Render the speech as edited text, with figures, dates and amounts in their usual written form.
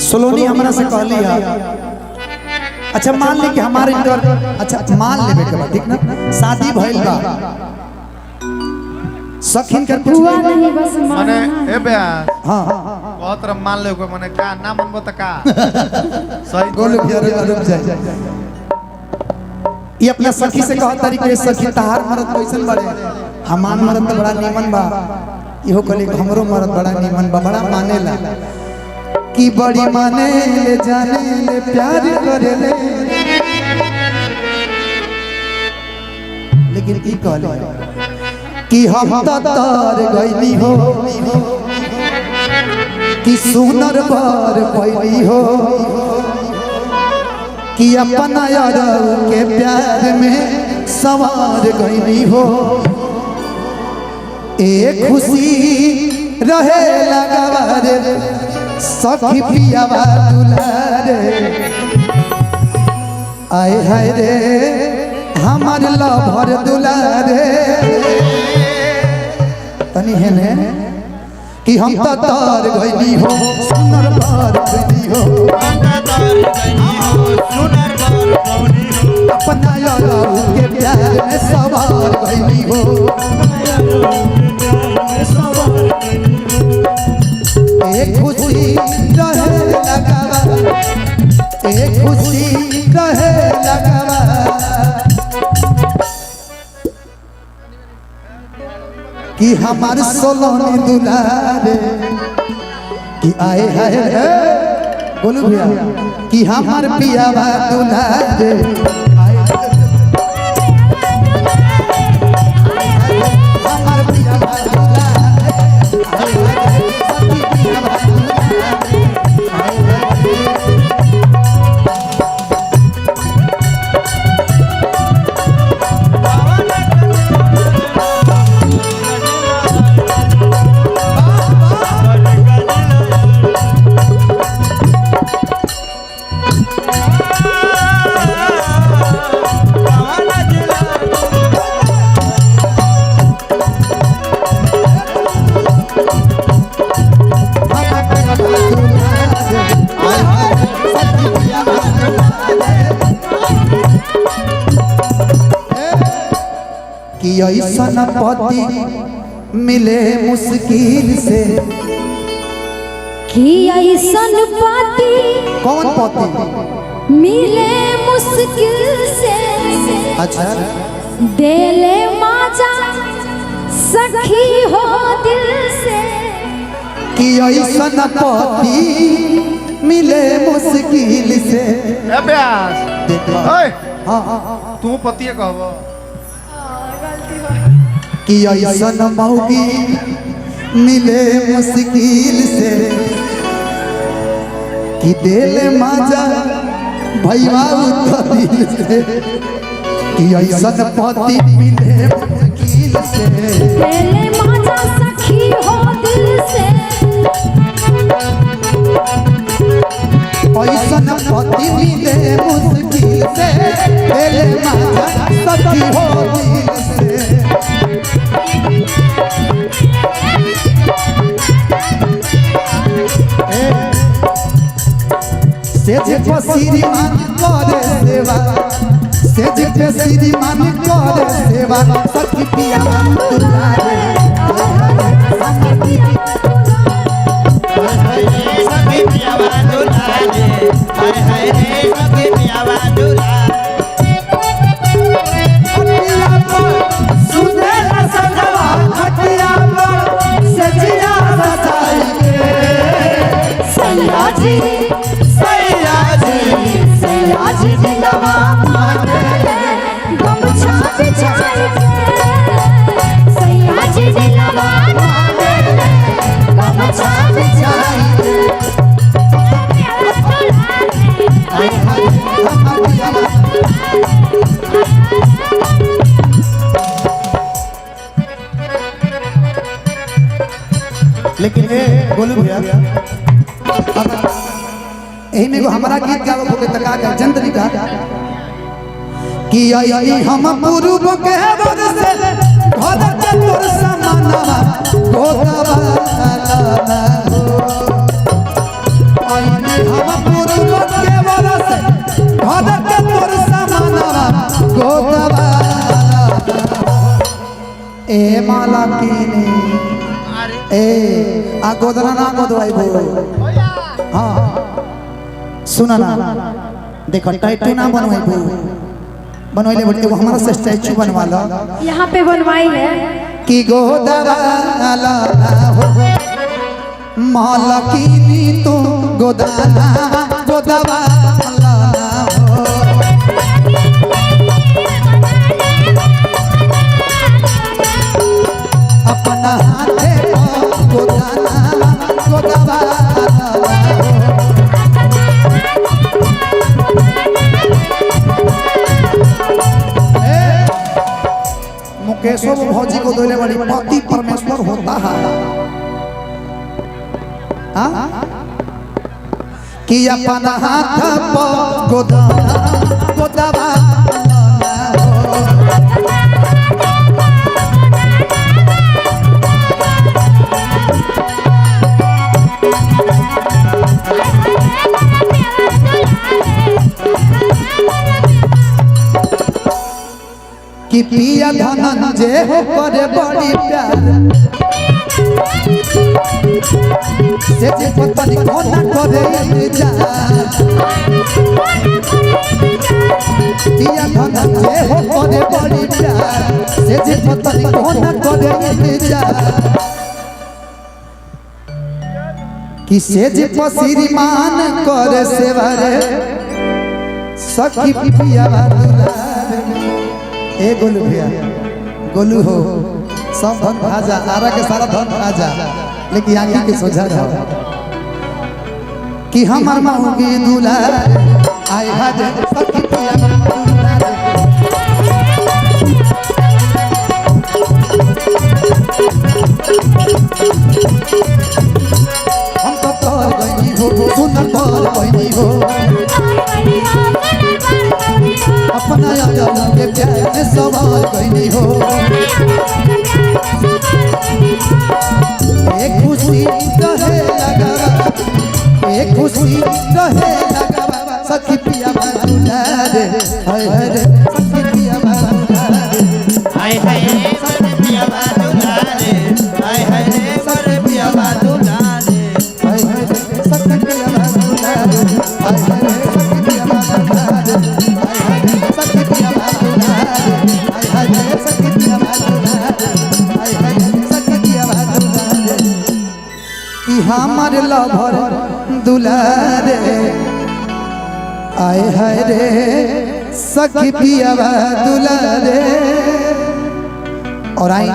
सोलोनी हमरा से कहली है। अच्छा मान ली कि हमारे इंटर अच्छा मान लेबे के बाद ठीक ना शादी भइल बा सखिन के हुआ नहीं बस माने ए बया हां बहुत रम मान ले को माने का ना मनबो त का सही गोलू भैया रुक जाए ये अपना सखी से कह तरीके सखी तहार मरद कैसन बड़े हमान मरद बड़ा नीमन बा इहो कहली हमरो मरद बड़ा नीमन बा बड़ा मानेला की बड़ी माने ले जाने ले प्यार करे ले लेकिन की कहले कि हम तार गईली हो कि सुनर बार पैली हो कि अपना यार के प्यार में सवार गईली हो एक खुशी रहे लगावारे सखी पियावा दुलारे आए हाय रे हमार लभर दुलारे तनी है ने कि हम तार गईली हो सुनर बार गईली हो अपना यार के प्यार में सवार गईली हो एक खुशी रहे लगावा एक खुशी रहे लगावा कि हमार सोलोनी दुलारे कि आए है बोलू भैया कि हमार पियावा दुलारे हमार पियावा कि ऐसा पति मिले मुश्किल से कि ऐसन पति कौन पति मिले मुश्किल से अच्छा देले माजा सखी हो दिल से कि ऐसा पति मिले मुश्किल से ए ब्यास ओए हाँ तू पतिए कहबो कि ऐसा मौगी मिले मुश्किल से कि दिल माजा भैया दिल से कि ऐसा पति मिले मुश्किल से देले माजा सखी हो दिल से ऐसा पति मिले मुश्किल से दिल माजा सखी हो दिल से सेज पे श्रीमान करे सेवा सेज पे श्रीमान करे सेवा सखी पियावा दुलारे सखी पियावा दुलारे हाय हाय रे सखी पियावा दुलारे सुने न सजवा खटिया पर सजिया सजाई के सैया जी सैया जी दिलवा माने गमछा बिछाई के सैया जी दिलवा माने गमछा बिछाई लेकिन ए बोलू भैया एही में एगो हमारा गीत गावत होके तका का जंतरी का कि आई हम पूर्व के वर से घर के तोर समानवा गोदवा आई हम ए माला कीनी अरे ए आ गोदना ना गोदवाई बो हाँ सुना ना देखो टाइटू ना बनवाई बो बनवाइले बोलते वो हमारा से स्टैचू बनवा लो यहाँ पे बनवाई है कि गोदवाला हो माला कीनी तो गोदाना गोदवाला हो अपना हाथे गोदाना गोदवाला हो मुकेशो भौजी को दोले बड़ी पति परमेश्वर होता है हाँ? कि अपना हाथ पर गोदाना गोदवाला हो कि पिया धनंजय हो करे बड़ी प्यार से जे पत्नी कोना करे इंतजार पिया धनंजय हो करे बड़ी प्यार से जे पत्नी कोना करे इंतजार कि से जे श्रीमान करे सेवारे सखी पिया ए गोलू भैया गोलू हो सब धन खा जा आरा के सारा धन खा जा लेकिन आंखी के सोझा रहो कि हमार माऊ की दुलार आए हाज सखी पिया दुलार हम तो तोर गई हो सुन तोर बहनी हो अपना याद के प्यार में सवाल कहीं हो एक खुशी रहे लगा एक खुशी रहे लगा सखी पिया बाबूला रे हाय हाय रे सखी पिया बाबूला रे हाय हाय रे सखी पिया बाबूला रे हाय हाय रे सखी पिया बाबूला रे हाय हाय रे सखी पिया बाबूला रे हाय हाय रे सखी पिया बाबूला रे हमार लभर दुलारे आए हाय रे सखी पिया दुलारे और आई